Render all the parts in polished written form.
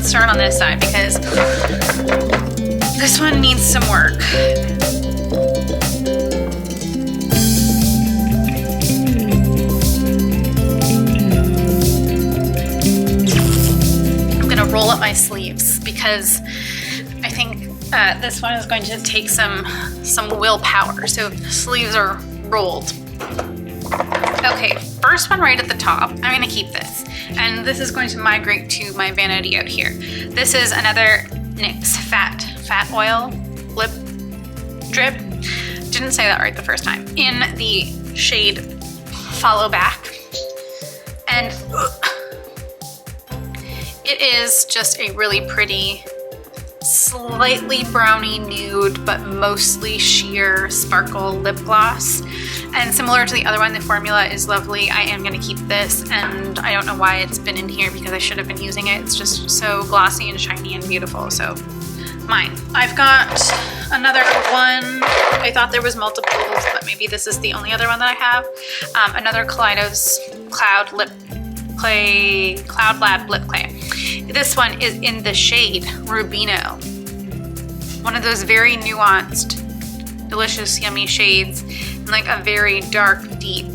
let's start on this side because this one needs some work. I'm gonna roll up my sleeves because I think this one is going to take some willpower. So sleeves are rolled. Okay, first one right at the top. I'm gonna keep this. And this is going to migrate to my vanity out here. This is another NYX fat oil lip drip. Didn't say that right the first time. In the shade Follow Back. And it is just a really pretty, slightly brownie nude, but mostly sheer sparkle lip gloss. And similar to the other one, the formula is lovely. I am gonna keep this, and I don't know why it's been in here because I should have been using it. It's just so glossy and shiny and beautiful, so mine. I've got another one. I thought there was multiples, but maybe this is the only other one that I have. Another Kaleidos Cloud Lab Lip Clay. This one is in the shade Rubino. One of those very nuanced, delicious, yummy shades, in like a very dark, deep,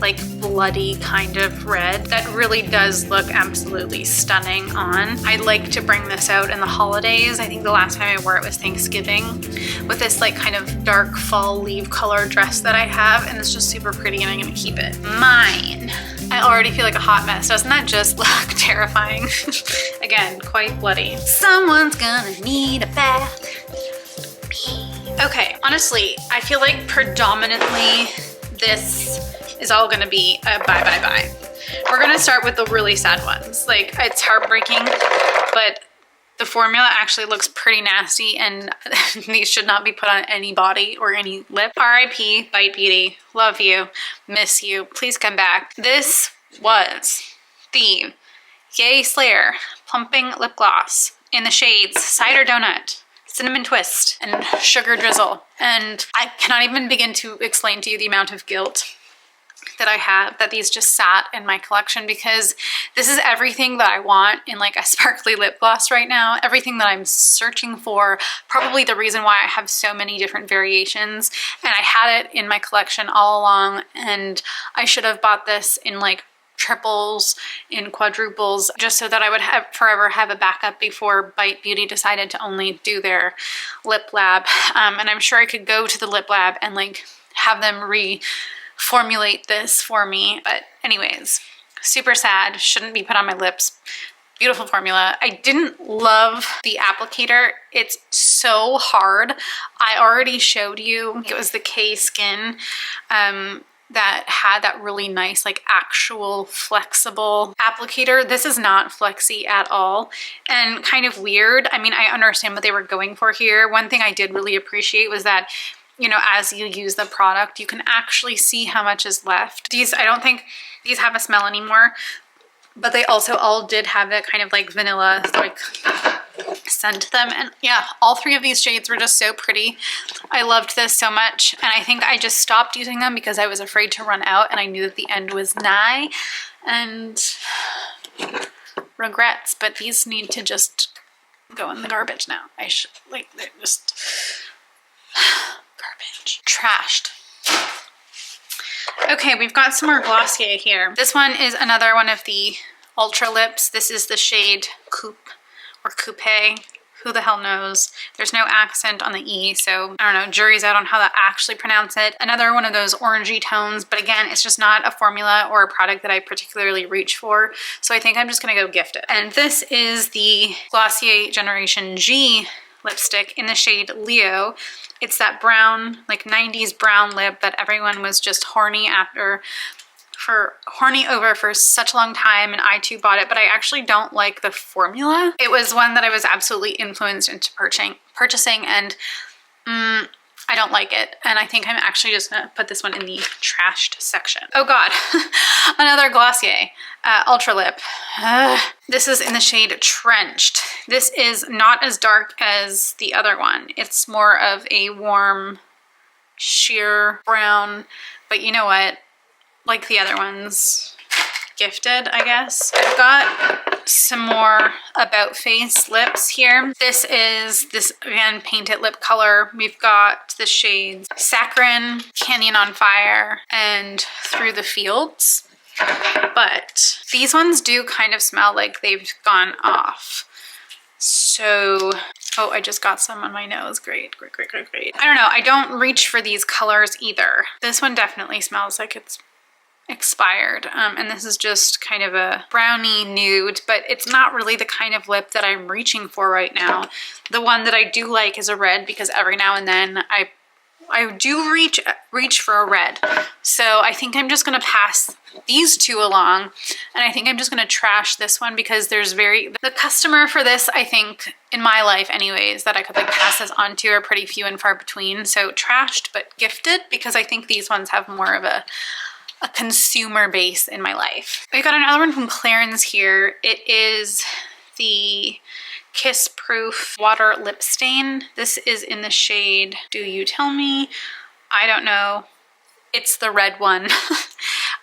like bloody kind of red that really does look absolutely stunning on. I'd like to bring this out in the holidays. I think the last time I wore it was Thanksgiving with this like kind of dark fall leaf color dress that I have, and it's just super pretty and I'm gonna keep it. Mine. I already feel like a hot mess. Doesn't that just look terrifying? Again, quite bloody. Someone's gonna need a bath. Okay, honestly, I feel like predominantly this is all gonna be a bye. We're gonna start with the really sad ones. Like, it's heartbreaking, but the formula actually looks pretty nasty and these should not be put on any body or any lip. RIP, Bite Beauty, love you, miss you, please come back. This was the Yay Slayer Plumping Lip Gloss in the shades Cider Donut, Cinnamon Twist, and Sugar Drizzle. And I cannot even begin to explain to you the amount of guilt that I have that these just sat in my collection, because this is everything that I want in like a sparkly lip gloss right now, everything that I'm searching for, probably the reason why I have so many different variations, and I had it in my collection all along, and I should have bought this in like triples, in quadruples, just so that I would have forever have a backup before Bite Beauty decided to only do their lip lab. And I'm sure I could go to the lip lab and like have them reformulate this for me. But anyways, super sad, shouldn't be put on my lips. Beautiful formula. I didn't love the applicator. It's so hard. I already showed you, it was the K-Skin that had that really nice, like actual flexible applicator. This is not flexy at all and kind of weird. I mean, I understand what they were going for here. One thing I did really appreciate was that, you know, as you use the product, you can actually see how much is left. These, I don't think these have a smell anymore, but they also all did have that kind of like vanilla, like scent to them. And yeah, all three of these shades were just so pretty. I loved this so much, and I think I just stopped using them because I was afraid to run out and I knew that the end was nigh, and regrets, but these need to just go in the garbage now. I should, like, they're just garbage. Trashed. Okay, we've got some more Glossier here. This one is another one of the Ultra Lips. This is the shade Coupe or Coupe. Who the hell knows? There's no accent on the E, so I don't know, jury's out on how to actually pronounce it. Another one of those orangey tones, but again, it's just not a formula or a product that I particularly reach for, so I think I'm just gonna go gift it. And this is the Glossier Generation G lipstick in the shade Leo. It's that brown, like 90s brown lip that everyone was just horny over for such a long time, and I too bought it, but I actually don't like the formula. It was one that I was absolutely influenced into purchasing, and I don't like it, and I think I'm actually just gonna put this one in the trashed section. Oh god, another Glossier Ultra Lip. This is in the shade Trenched. This is not as dark as the other one. It's more of a warm, sheer brown, but you know what? Like the other ones, gifted, I guess. I've got some more About Face lips here. This is this, again, painted lip color. We've got the shades Saccharine, Canyon on Fire, and Through the Fields. But these ones do kind of smell like they've gone off. So, oh, I just got some on my nose. Great, great, great, great, great. I don't know. I don't reach for these colors either. This one definitely smells like it's expired. And this is just kind of a brownie nude, but it's not really the kind of lip that I'm reaching for right now. The one that I do like is a red, because every now and then I do reach for a red. So I think I'm just gonna pass these two along, and I think I'm just gonna trash this one because there's the customer for this, I think, in my life anyways, that I could like pass this on to are pretty few and far between. So trashed but gifted, because I think these ones have more of a consumer base in my life. I got another one from Clarins here. It is the Kiss Proof Water Lip Stain. This is in the shade Do You Tell Me? I don't know. It's the red one.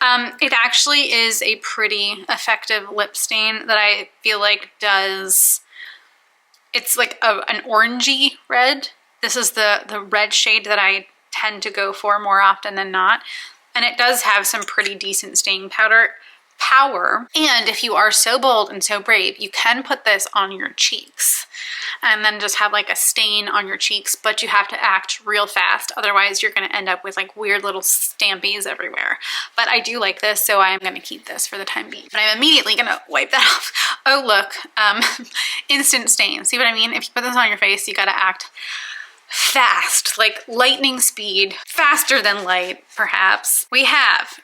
It actually is a pretty effective lip stain that I feel like does, it's like an orangey red. This is the red shade that I tend to go for more often than not. And it does have some pretty decent staying power. And if you are so bold and so brave, you can put this on your cheeks and then just have like a stain on your cheeks, but you have to act real fast. Otherwise you're going to end up with like weird little stampies everywhere. But I do like this, so I'm going to keep this for the time being. But I'm immediately going to wipe that off. Oh, look, instant stain. See what I mean? If you put this on your face, you got to act fast, like lightning speed, faster than light, perhaps. We have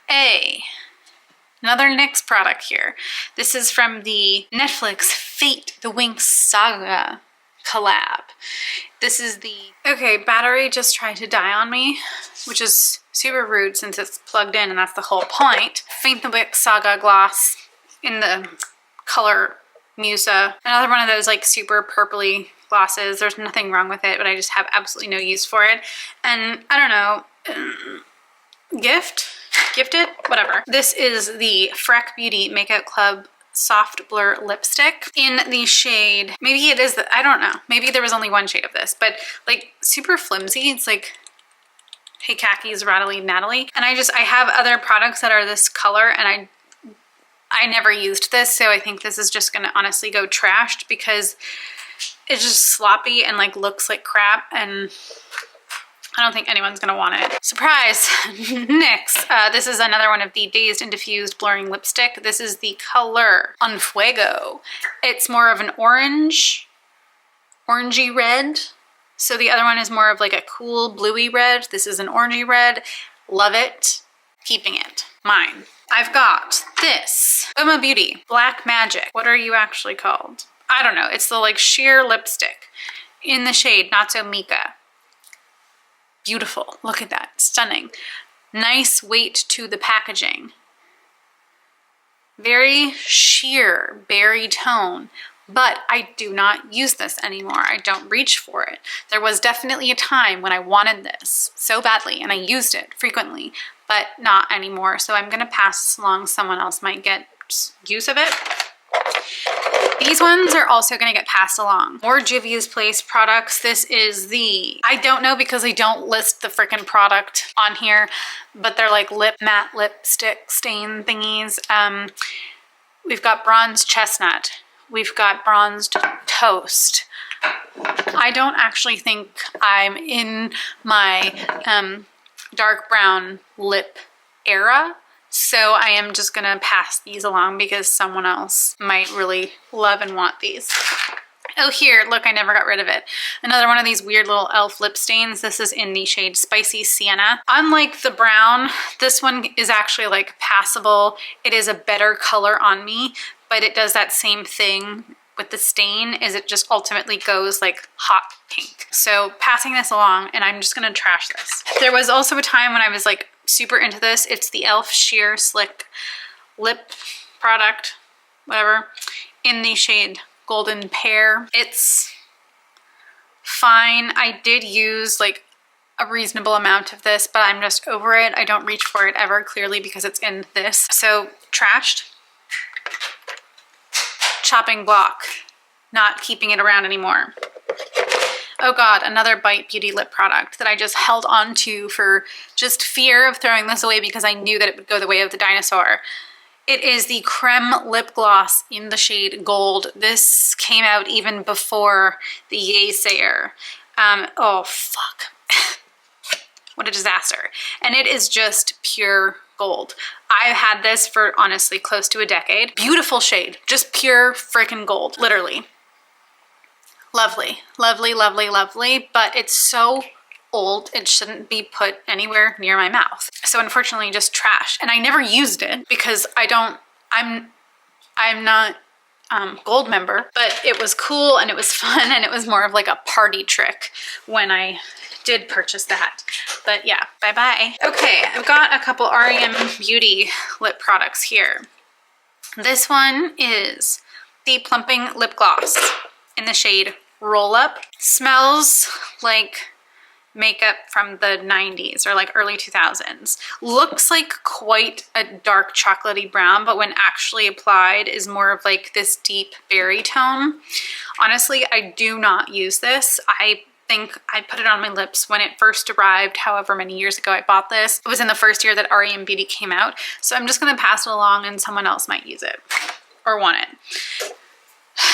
another NYX product here. This is from the Netflix Fate the Winx Saga collab. This is the, okay, battery just tried to die on me, which is super rude since it's plugged in and that's the whole point. Fate the Winx Saga gloss in the color Musa. Another one of those like super purpley glosses. There's nothing wrong with it, but I just have absolutely no use for it. And I don't know, gifted, whatever. This is the Freck Beauty Makeup Club Soft Blur Lipstick in the shade, maybe it is the, I don't know, maybe there was only one shade of this, but like super flimsy. It's like, hey khakis, rattly Natalie. And I have other products that are this color, and I never used this, so I think this is just gonna honestly go trashed because it's just sloppy and like looks like crap, and I don't think anyone's gonna want it. Surprise! NYX. This is another one of the Dazed and Diffused Blurring Lipstick. This is the color On Fuego. It's more of an orangey red. So the other one is more of like a cool bluey red. This is an orangey red. Love it. Keeping it. Mine. I've got this Uma Beauty Black Magic. What are you actually called? I don't know. It's the like sheer lipstick in the shade Not So Mika. Beautiful. Look at that. Stunning. Nice weight to the packaging. Very sheer berry tone, but I do not use this anymore. I don't reach for it. There was definitely a time when I wanted this so badly and I used it frequently, but not anymore. So I'm going to pass this along. Someone else might get use of it. These ones are also going to get passed along. More Juvia's Place products. This is the, I don't know because they don't list the freaking product on here, but they're like matte lipstick stain thingies. We've got Bronze Chestnut. We've got Bronzed Toast. I don't actually think I'm in my dark brown lip era. So I am just gonna pass these along because someone else might really love and want these. Oh, here, look, I never got rid of it. Another one of these weird little e.l.f. lip stains. This is in the shade Spicy Sienna. Unlike the brown, this one is actually like passable. It is a better color on me, but it does that same thing with the stain, is it just ultimately goes like hot pink. So passing this along, and I'm just gonna trash this. There was also a time when I was like super into this. It's the e.l.f. Sheer Slick Lip product, whatever, in the shade Golden Pear. It's fine. I did use like a reasonable amount of this, but I'm just over it. I don't reach for it ever, clearly because it's in this. So trashed. chopping block, not keeping it around anymore. Oh God, another Bite Beauty lip product that I just held on to for just fear of throwing this away because I knew that it would go the way of the dinosaur. It is the Creme Lip Gloss in the shade Gold. This came out even before the Yaysayer. Oh, fuck. What a disaster. And it is just pure gold. I've had this for honestly close to a decade. Beautiful shade, just pure freaking gold, literally. Lovely, lovely, lovely, lovely, but it's so old, it shouldn't be put anywhere near my mouth. So unfortunately just trash. And I never used it because I'm not gold member, but it was cool and it was fun and it was more of like a party trick when I did purchase that. But yeah, bye-bye. Okay, I've got a couple REM Beauty lip products here. This one is the Plumping Lip Gloss in the shade Roll Up. Smells like makeup from the 90s or like early 2000s. Looks like quite a dark chocolatey brown, but when actually applied is more of like this deep berry tone. Honestly, I do not use this. I think I put it on my lips when it first arrived, however many years ago I bought this. It was in the first year that REM Beauty came out, so I'm just gonna pass it along and someone else might use it or want it.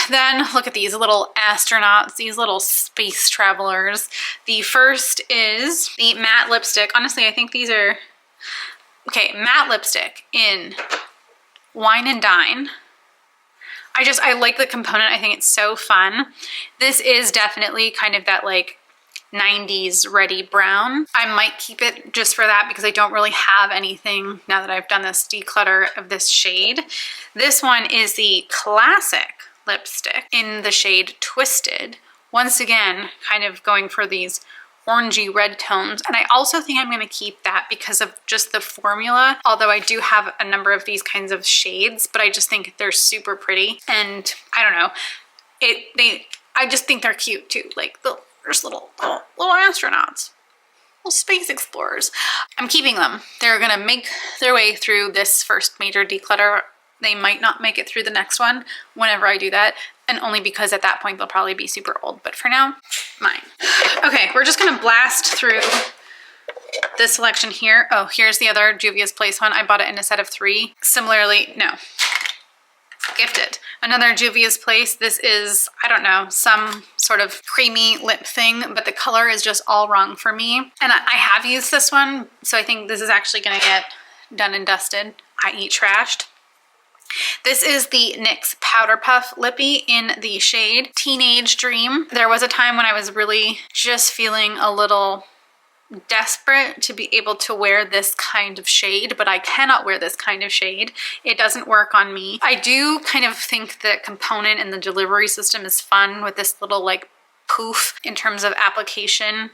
Then look at these little astronauts, these little space travelers. The first is the matte lipstick. Honestly, I think these are, okay, matte lipstick in Wine and Dine. I like the component. I think it's so fun. This is definitely kind of that like 90s ready brown. I might keep it just for that because I don't really have anything now that I've done this declutter of this shade. This one is the classic lipstick in the shade Twisted. Once again, kind of going for these orangey red tones. And I also think I'm gonna keep that because of just the formula. Although I do have a number of these kinds of shades, but I just think they're super pretty. And I don't know, I just think they're cute too. Like there's little astronauts, little space explorers. I'm keeping them. They're gonna make their way through this first major declutter. They might not make it through the next one whenever I do that, and only because at that point they'll probably be super old, but for now, mine. Okay, we're just gonna blast through this selection here. Oh, here's the other Juvia's Place one. I bought it in a set of 3. Similarly, no, gifted. Another Juvia's Place. This is, I don't know, some sort of creamy lip thing, but the color is just all wrong for me. And I have used this one, so I think this is actually gonna get done and dusted, i.e. trashed. This is the NYX Powder Puff Lippy in the shade Teenage Dream. There was a time when I was really just feeling a little desperate to be able to wear this kind of shade, but I cannot wear this kind of shade. It doesn't work on me. I do kind of think the component and the delivery system is fun with this little like poof in terms of application.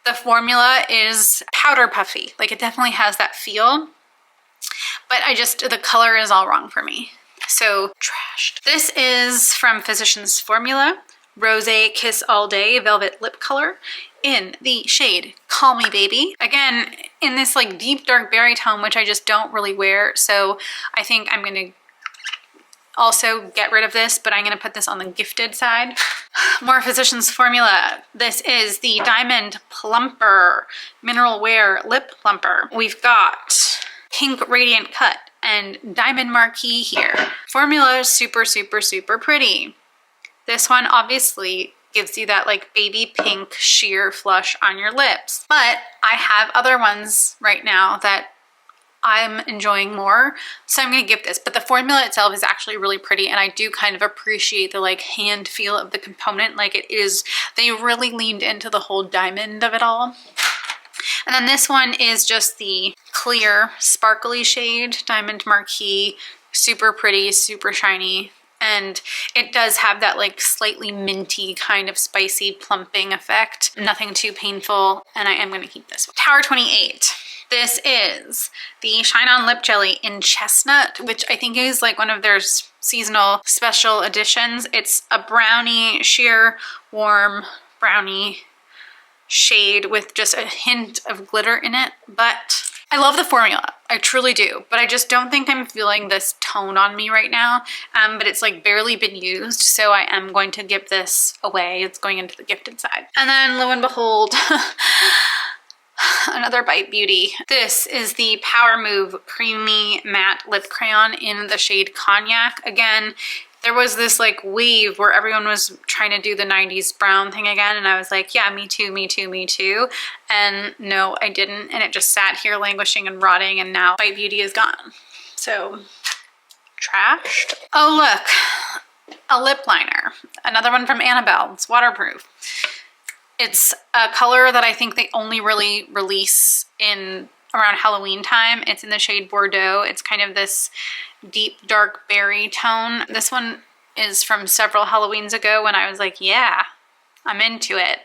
The formula is powder puffy. Like it definitely has that feel. But the color is all wrong for me. So trashed. This is from Physicians Formula, Rosé Kiss All Day Velvet Lip Color in the shade Call Me Baby. Again, in this like deep dark berry tone, which I just don't really wear. So I think I'm gonna also get rid of this, but I'm gonna put this on the gifted side. More Physicians Formula. This is the Diamond Plumper Mineral Wear Lip Plumper. We've got Pink Radiant Cut and Diamond Marquee here. Formula is super, super, super pretty. This one obviously gives you that like baby pink sheer flush on your lips. But I have other ones right now that I'm enjoying more, so I'm gonna give this. But the formula itself is actually really pretty, and I do kind of appreciate the like hand feel of the component. Like it is, they really leaned into the whole diamond of it all. And then this one is just the clear sparkly shade, Diamond Marquee, super pretty, super shiny. And it does have that like slightly minty kind of spicy plumping effect. Nothing too painful, and I am gonna keep this one. Tower 28. This is the Shine On Lip Jelly in Chestnut, which I think is like one of their seasonal special editions. It's a brownie, sheer, warm brownie shade with just a hint of glitter in it, but I love the formula, I truly do, but I just don't think I'm feeling this tone on me right now. But it's like barely been used, so I am going to give this away. It's going into the gifted side. And then lo and behold, another Bite Beauty. This is the Power Move Creamy Matte Lip Crayon in the shade Cognac. Again, there was this like wave where everyone was trying to do the 90s brown thing again, and I was like, yeah, me too, me too, me too. And no, I didn't, and it just sat here languishing and rotting, and now Bite Beauty is gone. So, trashed. Oh look, a lip liner. Another one from Annabelle. It's waterproof. It's a color that I think they only really release in around Halloween time. It's in the shade Bordeaux. It's kind of this deep dark berry tone. This one is from several Halloweens ago when I was like, yeah, I'm into it.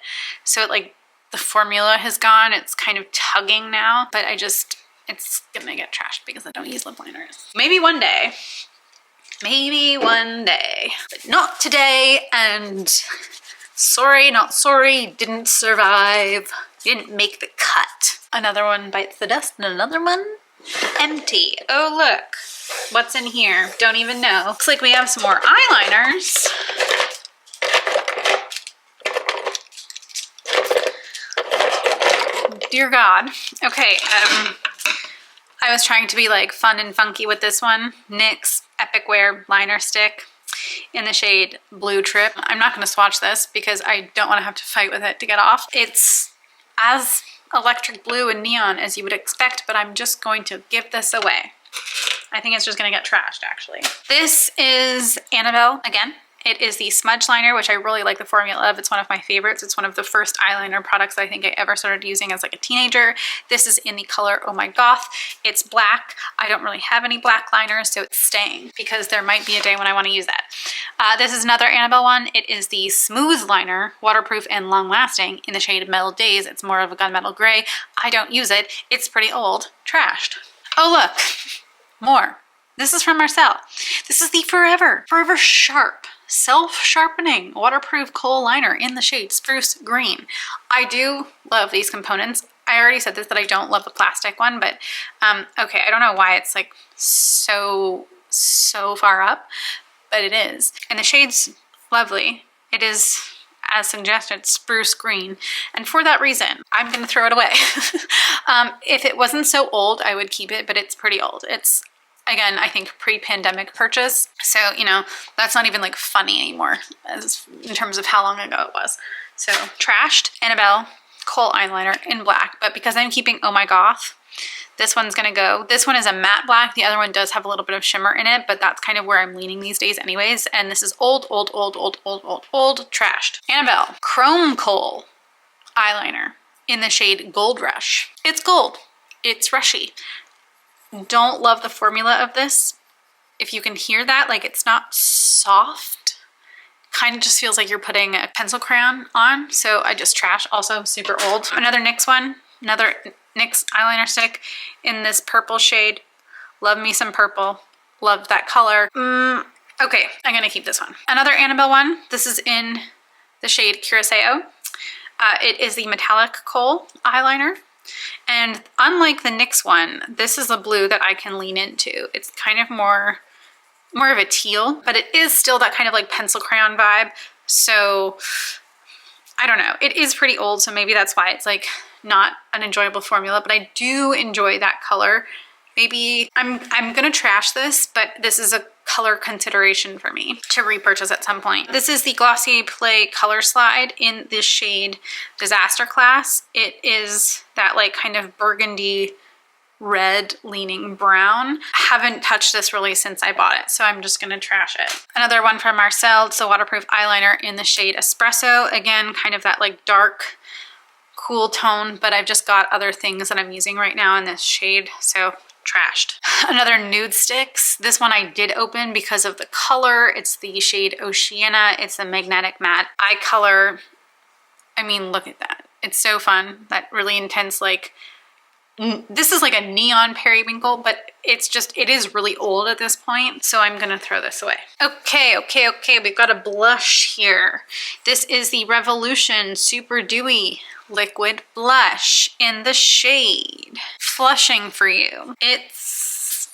So it, like, the formula has gone. It's kind of tugging now, but it's gonna get trashed because I don't use lip liners. Maybe one day. Maybe one day, but not today. And sorry, not sorry, didn't survive. Didn't make the cut. Another one bites the dust and another one empty. Oh look, what's in here? Don't even know. Looks like we have some more eyeliners. Dear God. Okay, I was trying to be like fun and funky with this one. NYX Epic Wear Liner Stick in the shade Blue Trip. I'm not gonna swatch this because I don't wanna have to fight with it to get off. It's as electric blue and neon as you would expect, but I'm just going to give this away. I think it's just gonna get trashed, actually. This is Annabelle again. It is the smudge liner, which I really like the formula of. It's one of my favorites. It's one of the first eyeliner products I think I ever started using as like a teenager. This is in the color Oh My Goth. It's black. I don't really have any black liners, so it's staying because there might be a day when I want to use that. This is another Annabelle one. It is the smooth liner, waterproof and long lasting in the shade Metal Days. It's more of a gunmetal gray. I don't use it. It's pretty old. Trashed. Oh look, more. This is from Marcel. This is the Forever Sharp Self-Sharpening Waterproof Kohl Liner in the shade Spruce Green. I do love these components. I already said this, that I don't love the plastic one, but okay, I don't know why it's like so far up, but it is. And the shade's lovely. It is, as suggested, spruce green. And for that reason, I'm gonna throw it away. If it wasn't so old, I would keep it, but it's pretty old. It's, again, I think pre-pandemic purchase. So, you know, that's not even like funny anymore in terms of how long ago it was. So trashed. Annabelle Kohl eyeliner in black, but because I'm keeping Oh My Goth, this one's gonna go. This one is a matte black. The other one does have a little bit of shimmer in it, but that's kind of where I'm leaning these days anyways. And this is old, trashed. Annabelle Chrome Kohl eyeliner in the shade Gold Rush. It's gold. It's rushy. Don't love the formula of this. If you can hear that, like it's not soft. Kind of just feels like you're putting a pencil crayon on. So I just trash. Also super old. Another NYX one. Another NYX eyeliner stick in this purple shade. Love me some purple. Love that color. Okay, I'm gonna keep this one. Another Annabelle one. This is in the shade Curacao. It is the metallic kohl eyeliner. And unlike the NYX one, this is a blue that I can lean into. It's kind of more of a teal, but it is still that kind of like pencil crayon vibe. So I don't know. It is pretty old, so maybe that's why it's like not an enjoyable formula, but I do enjoy that color. Maybe I'm gonna trash this, but this is a color consideration for me to repurchase at some point. This is the Glossier Play Color Slide in this shade Disaster Class. It is that like kind of burgundy red leaning brown. Haven't touched this really since I bought it, so I'm just gonna trash it. Another one from Marcel. It's a waterproof eyeliner in the shade Espresso. Again, kind of that like dark, cool tone, but I've just got other things that I'm using right now in this shade, so trashed. Another nude sticks. This one I did open because of the color. It's the shade Oceana. It's the magnetic matte eye color. I mean, look at that. It's so fun. That really intense like this is like a neon periwinkle, but it is really old at this point, so I'm gonna throw this away. Okay, we've got a blush here. This is the Revolution Super Dewy Liquid Blush in the shade Flushing for You. It's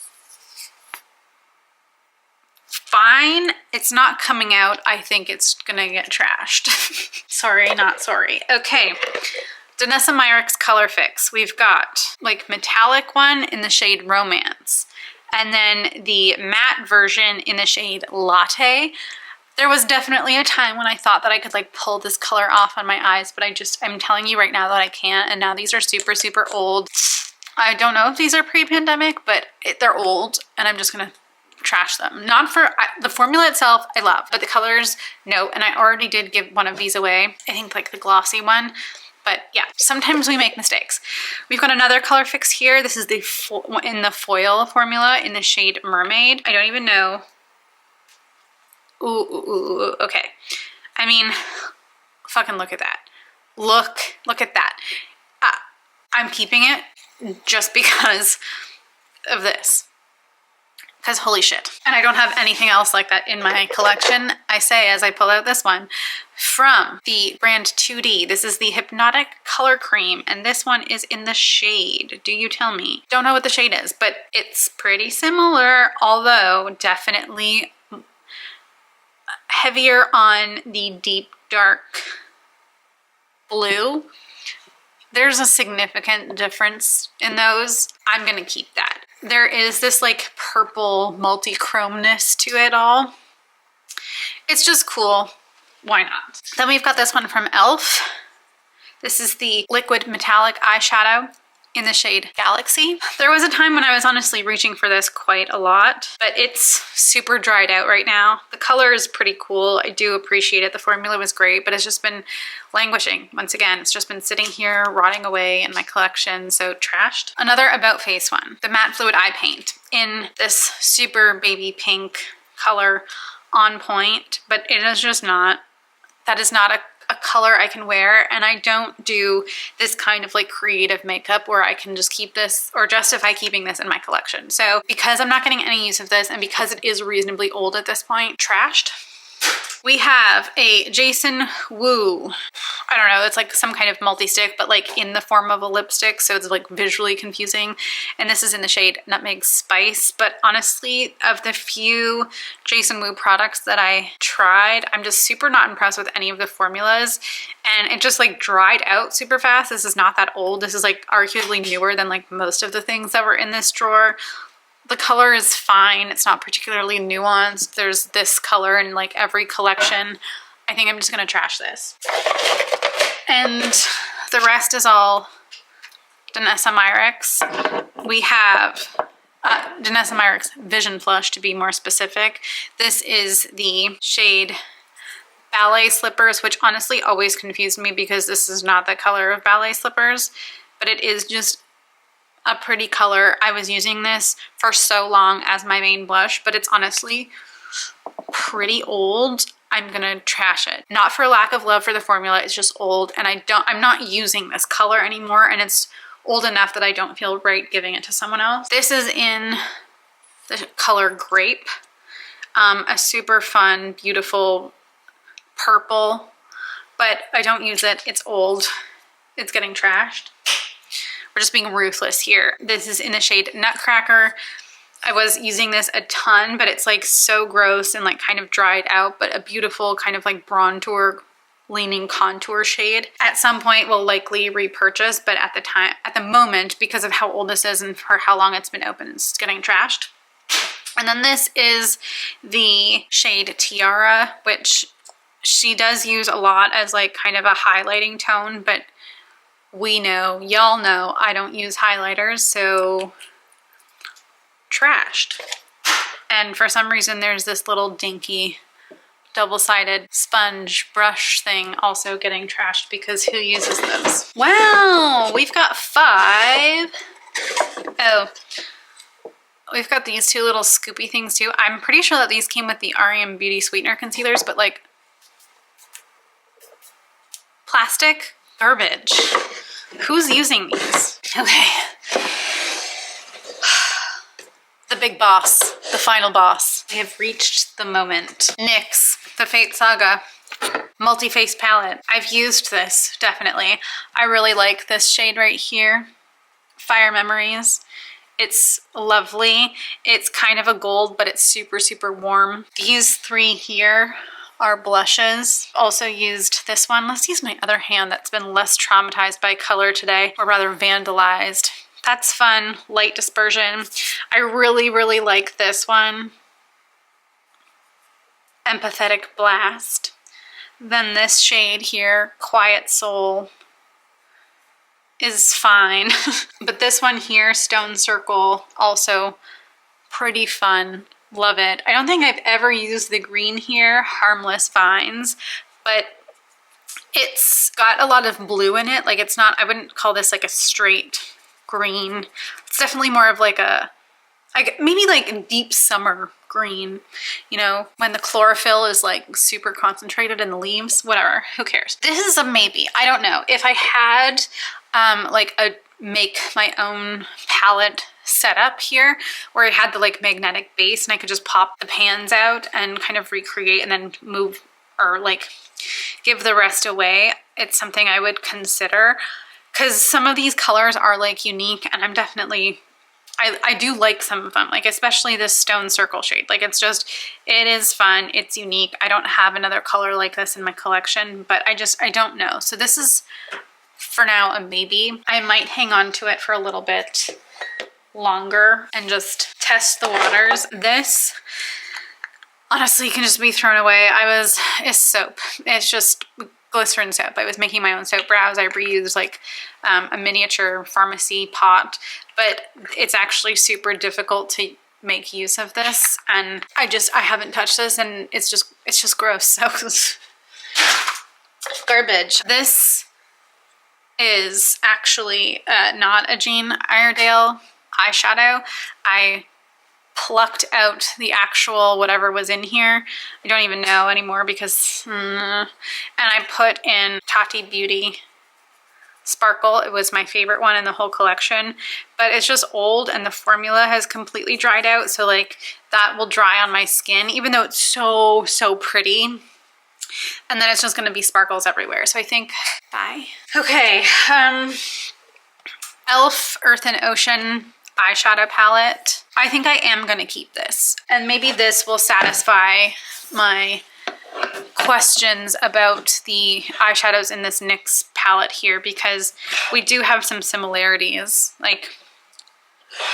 fine. It's not coming out. I think it's gonna get trashed. Sorry, not sorry. Okay. Danessa Myricks Color Fix. We've got like metallic one in the shade Romance, and then the matte version in the shade Latte. There was definitely a time when I thought that I could like pull this color off on my eyes, but I'm telling you right now that I can't, and now these are super, super old. I don't know if these are pre-pandemic, but they're old, and I'm just gonna trash them. Not for the formula itself, I love, but the colors, no. And I already did give one of these away. I think like the glossy one. But yeah, sometimes we make mistakes. We've got another color fix here. This is in the foil formula in the shade Mermaid. I don't even know. Ooh, okay. I mean, fucking look at that. Look at that. I'm keeping it just because of this. Because holy shit. And I don't have anything else like that in my collection. I say as I pull out this one from the brand 2D. This is the Hypnotic Color Cream, and this one is in the shade. Do you tell me? Don't know what the shade is, but it's pretty similar, although definitely heavier on the deep dark blue. There's a significant difference in those. I'm gonna keep that. There is this like purple multi-chromeness to it all. It's just cool. Why not? Then we've got this one from e.l.f. This is the Liquid Metallic Eyeshadow in the shade Galaxy. There was a time when I was honestly reaching for this quite a lot, but it's super dried out right now. The color is pretty cool. I do appreciate it. The formula was great, but it's just been languishing. Once again, it's just been sitting here rotting away in my collection, so trashed. Another About Face one, the Matte Fluid Eye Paint in this super baby pink color, on point, but it is just not, that is not a color I can wear, and I don't do this kind of like creative makeup where I can just keep this or justify keeping this in my collection. So because I'm not getting any use of this, and because it is reasonably old at this point, trashed. We have a Jason Woo. I don't know, it's like some kind of multi-stick, but like in the form of a lipstick, so it's like visually confusing. And this is in the shade Nutmeg Spice. But honestly, of the few Jason Woo products that I tried, I'm just super not impressed with any of the formulas. And it just like dried out super fast. This is not that old. This is like arguably newer than like most of the things that were in this drawer. The color is fine. It's not particularly nuanced. There's this color in like every collection. I think I'm just gonna trash this. And the rest is all Danessa Myricks. We have Danessa Myricks Vision Flush, to be more specific. This is the shade Ballet Slippers, which honestly always confused me because this is not the color of ballet slippers, but it is just a pretty color. I was using this for so long as my main blush, but it's honestly pretty old. I'm gonna trash it. Not for lack of love for the formula, it's just old, and I'm not using this color anymore, and it's old enough that I don't feel right giving it to someone else. This is in the color Grape, a super fun, beautiful purple, but I don't use it. It's old. It's getting trashed. We're just being ruthless here. This is in the shade Nutcracker. I was using this a ton, but it's like so gross and like kind of dried out, but a beautiful kind of like bronzer leaning contour shade. At some point we'll likely repurchase, but at the moment, because of how old this is and for how long it's been open, it's getting trashed. And then this is the shade Tiara, which she does use a lot as like kind of a highlighting tone, but we know, y'all know, I don't use highlighters, so trashed. And for some reason there's this little dinky double-sided sponge brush thing also getting trashed, because who uses those? Wow, we've got 5. Oh, we've got these 2 little scoopy things too. I'm pretty sure that these came with the R.E.M. Beauty Sweetener concealers, but like plastic garbage. Who's using these? Okay. The big boss, the final boss. We have reached the moment. NYX, the Fate Saga multi-face palette. I've used this, definitely. I really like this shade right here, Fire Memories. It's lovely. It's kind of a gold, but it's super, super warm. These three here are blushes. Also used this one. Let's use my other hand that's been less traumatized by color today, or rather vandalized. That's fun. Light dispersion. I really, really like this one. Empathetic Blast. Then this shade here, Quiet Soul, is fine. But this one here, Stone Circle, also pretty fun. Love it. I don't think I've ever used the green here, Harmless Vines, but it's got a lot of blue in it. Like it's not, I wouldn't call this like a straight green. It's definitely more of like a, maybe like a deep summer green, you know, when the chlorophyll is like super concentrated in the leaves. Whatever, who cares? This is a maybe. I don't know. If I had like a make my own palette set up here where I had the like magnetic base and I could just pop the pans out and kind of recreate and then move or like give the rest away, it's something I would consider, because some of these colors are like unique and I'm definitely, I do like some of them, like especially this Stone Circle shade. Like it's just, it is fun, it's unique. I don't have another color like this in my collection, but I don't know. So this is for now a maybe. I might hang on to it for a little bit longer and just test the waters. This honestly can just be thrown away. It's soap. It's just glycerin soap. I was making my own soap brows. I reused like a miniature pharmacy pot, but it's actually super difficult to make use of this. And I haven't touched this and it's just gross. So garbage. This is actually not a Jean Iredale eyeshadow. I plucked out the actual whatever was in here. I don't even know anymore because and I put in Tati Beauty Sparkle. It was my favorite one in the whole collection, but it's just old and the formula has completely dried out, so like that will dry on my skin even though it's so pretty, and then it's just going to be sparkles everywhere. So I think bye. Okay, e.l.f. Earth and Ocean eyeshadow palette. I think I am going to keep this, and maybe this will satisfy my questions about the eyeshadows in this NYX palette here, because we do have some similarities. Like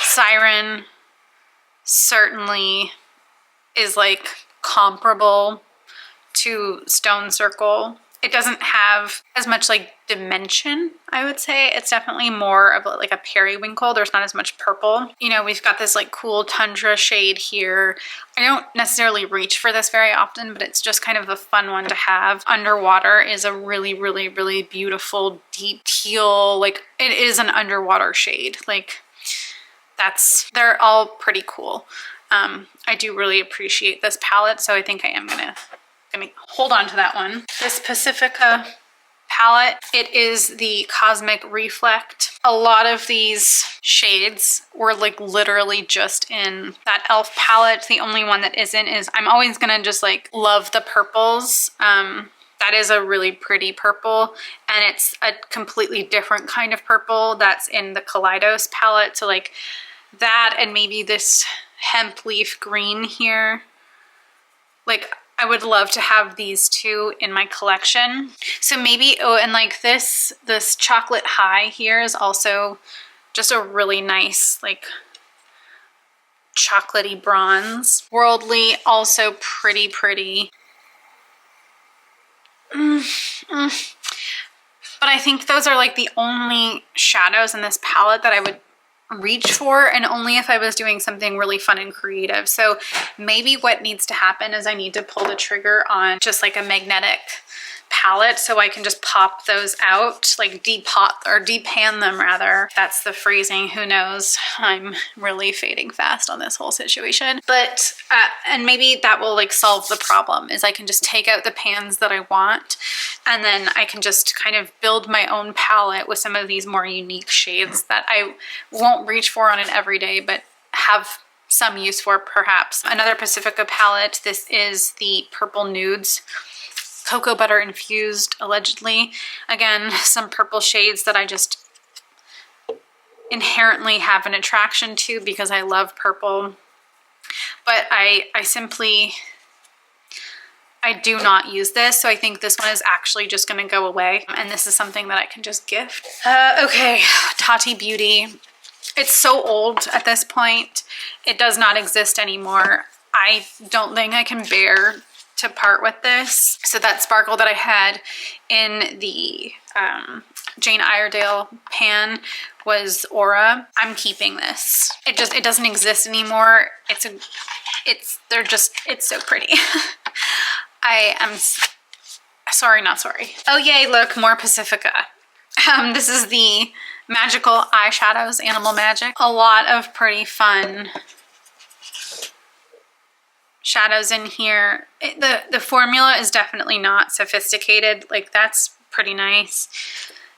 Siren certainly is like comparable to Stone Circle. It doesn't have as much like dimension, I would say. It's definitely more of like a periwinkle. There's not as much purple. You know, we've got this like cool tundra shade here. I don't necessarily reach for this very often, but it's just kind of a fun one to have. Underwater is a really, really, really beautiful deep teal. Like it is an underwater shade. Like they're all pretty cool. I do really appreciate this palette, so I think I am gonna hold on to that one. This Pacifica palette, it is the Cosmic Reflect. A lot of these shades were like literally just in that e.l.f. palette. The only one that isn't is, I'm always gonna just like love the purples. That is a really pretty purple, and it's a completely different kind of purple that's in the Kaleidos palette. So like that, and maybe this hemp leaf green here. Like I would love to have these two in my collection. So maybe, oh, and like this chocolate high here is also just a really nice like chocolatey bronze. Worldly, also pretty. But I think those are like the only shadows in this palette that I would reach for, and only if I was doing something really fun and creative. So maybe what needs to happen is I need to pull the trigger on just like a magnetic palette so I can just pop those out, like depan them rather. That's the phrasing, who knows. I'm really fading fast on this whole situation. But and maybe that will like solve the problem, is I can just take out the pans that I want And then I can just kind of build my own palette with some of these more unique shades that I won't reach for on an everyday, but have some use for perhaps. Another Pacifica palette, this is the Purple Nudes, cocoa butter infused, allegedly. Again, some purple shades that I just inherently have an attraction to because I love purple. But I do not use this, so I think this one is actually just going to go away. And this is something that I can just gift. Okay, Tati Beauty. It's so old at this point. It does not exist anymore. I don't think I can bear to part with this. So that sparkle that I had in the Jane Iredale pan was Aura. I'm keeping this. It doesn't exist anymore. It's so pretty. I am sorry, not sorry. Oh yay, look, more Pacifica. This is the Magical Eyeshadows, Animal Magic. A lot of pretty fun shadows in here. The formula is definitely not sophisticated. Like, that's pretty nice.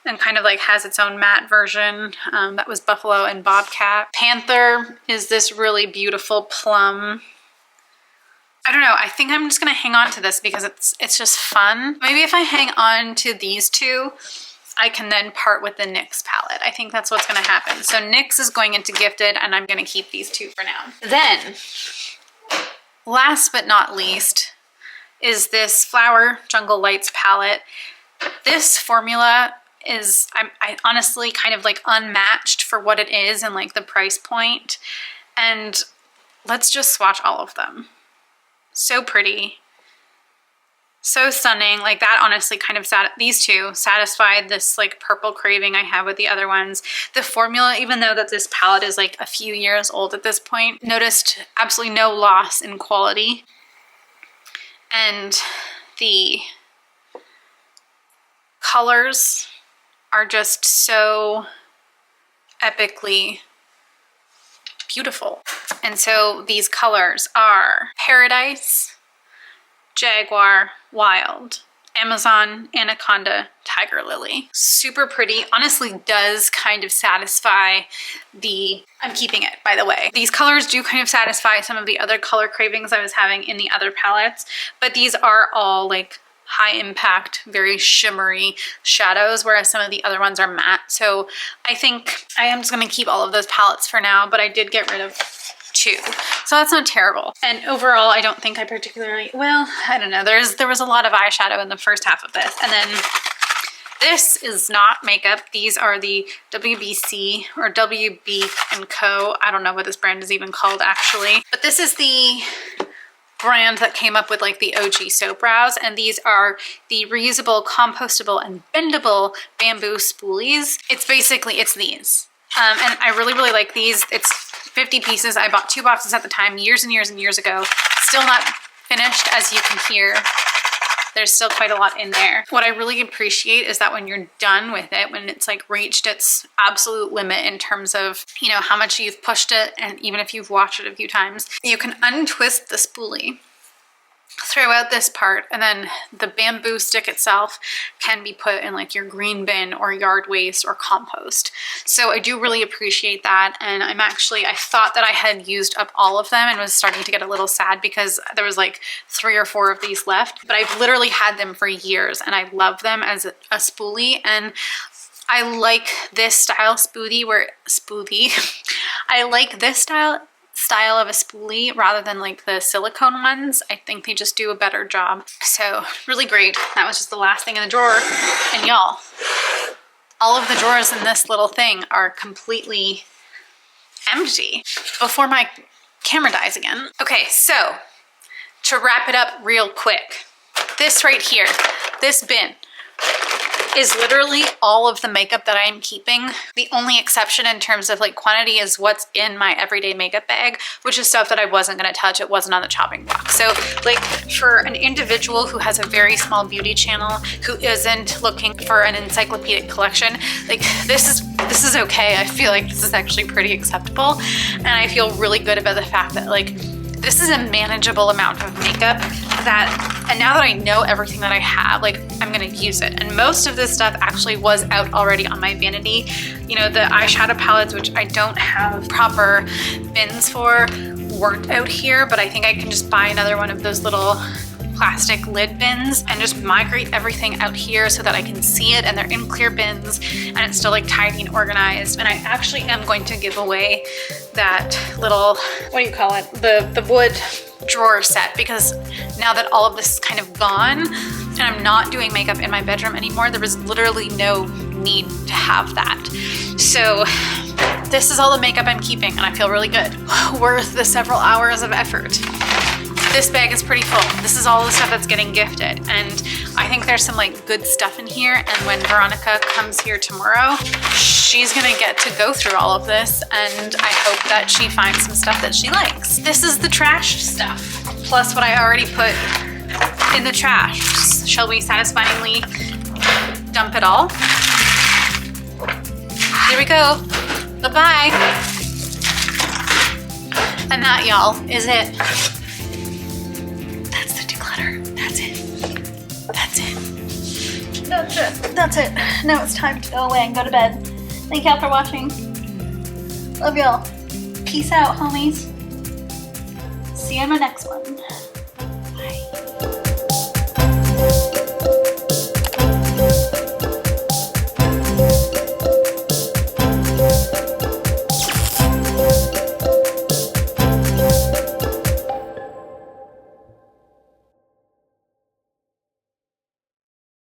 And kind of like has its own matte version. That was Buffalo and Bobcat. Panther is this really beautiful plum. I don't know, I think I'm just gonna hang on to this because it's just fun. Maybe if I hang on to these two, I can then part with the NYX palette. I think that's what's gonna happen. So NYX is going into gifted and I'm gonna keep these two for now. Then, last but not least, is this Flower Jungle Lights palette. This formula is, I honestly kind of like unmatched for what it is and like the price point. And let's just swatch all of them. So pretty, so stunning. Like that honestly kind of these two satisfied this like purple craving I have with the other ones. The formula, even though that this palette is like a few years old at this point, noticed absolutely no loss in quality. And the colors are just so epically beautiful. And so these colors are Paradise, Jaguar, Wild, Amazon, Anaconda, Tiger Lily. Super pretty. Honestly does kind of satisfy the, I'm keeping it, by the way. These colors do kind of satisfy some of the other color cravings I was having in the other palettes, but these are all like high impact, very shimmery shadows, whereas some of the other ones are matte. So I think I am just gonna keep all of those palettes for now, but I did get rid of two. So that's not terrible. And overall, I don't think I particularly, well, I don't know. There was a lot of eyeshadow in the first half of this. And then this is not makeup. These are the WBC or WB & Co. I don't know what this brand is even called actually, but this is the brand that came up with like the OG soap brows, and these are the reusable, compostable, and bendable bamboo spoolies. It's these. And I really, really like these. It's 50 pieces. I bought 2 boxes at the time, years and years and years ago. Still not finished, as you can hear. There's still quite a lot in there. What I really appreciate is that when you're done with it, when it's like reached its absolute limit in terms of, you know, how much you've pushed it, and even if you've watched it a few times, you can untwist the spoolie, throw out this part, and then the bamboo stick itself can be put in like your green bin or yard waste or compost. So I do really appreciate that. And I thought that I had used up all of them and was starting to get a little sad because there was like 3 or 4 of these left, but I've literally had them for years and I love them as a spoolie. And I like this style I like this style of a spoolie rather than like the silicone ones. I think they just do a better job. So really great. That was just the last thing in the drawer. And y'all, all of the drawers in this little thing are completely empty before my camera dies again. Okay, so to wrap it up real quick, this right here, this bin is literally all of the makeup that I'm keeping. The only exception in terms of like quantity is what's in my everyday makeup bag, which is stuff that I wasn't gonna touch. It wasn't on the chopping block. So like for an individual who has a very small beauty channel, who isn't looking for an encyclopedic collection, like this is okay. I feel like this is actually pretty acceptable. And I feel really good about the fact that like This is a manageable amount of makeup and now that I know everything that I have, like, I'm gonna use it. And most of this stuff actually was out already on my vanity. You know, the eyeshadow palettes, which I don't have proper bins for, weren't out here, but I think I can just buy another one of those little plastic lid bins and just migrate everything out here so that I can see it, and they're in clear bins and it's still like tidy and organized. And I actually am going to give away that little, what do you call it? The wood drawer set, because now that all of this is kind of gone and I'm not doing makeup in my bedroom anymore, there was literally no need to have that. So this is all the makeup I'm keeping and I feel really good. Worth the several hours of effort. This bag is pretty full. This is all the stuff that's getting gifted. And I think there's some like good stuff in here. And when Veronica comes here tomorrow, she's gonna get to go through all of this. And I hope that she finds some stuff that she likes. This is the trash stuff, plus what I already put in the trash. Shall we satisfyingly dump it all? Here we go. Bye-bye. And that, y'all, is it. That's it. That's it. Now it's time to go away and go to bed. Thank y'all for watching. Love y'all. Peace out, homies. See you in my next one.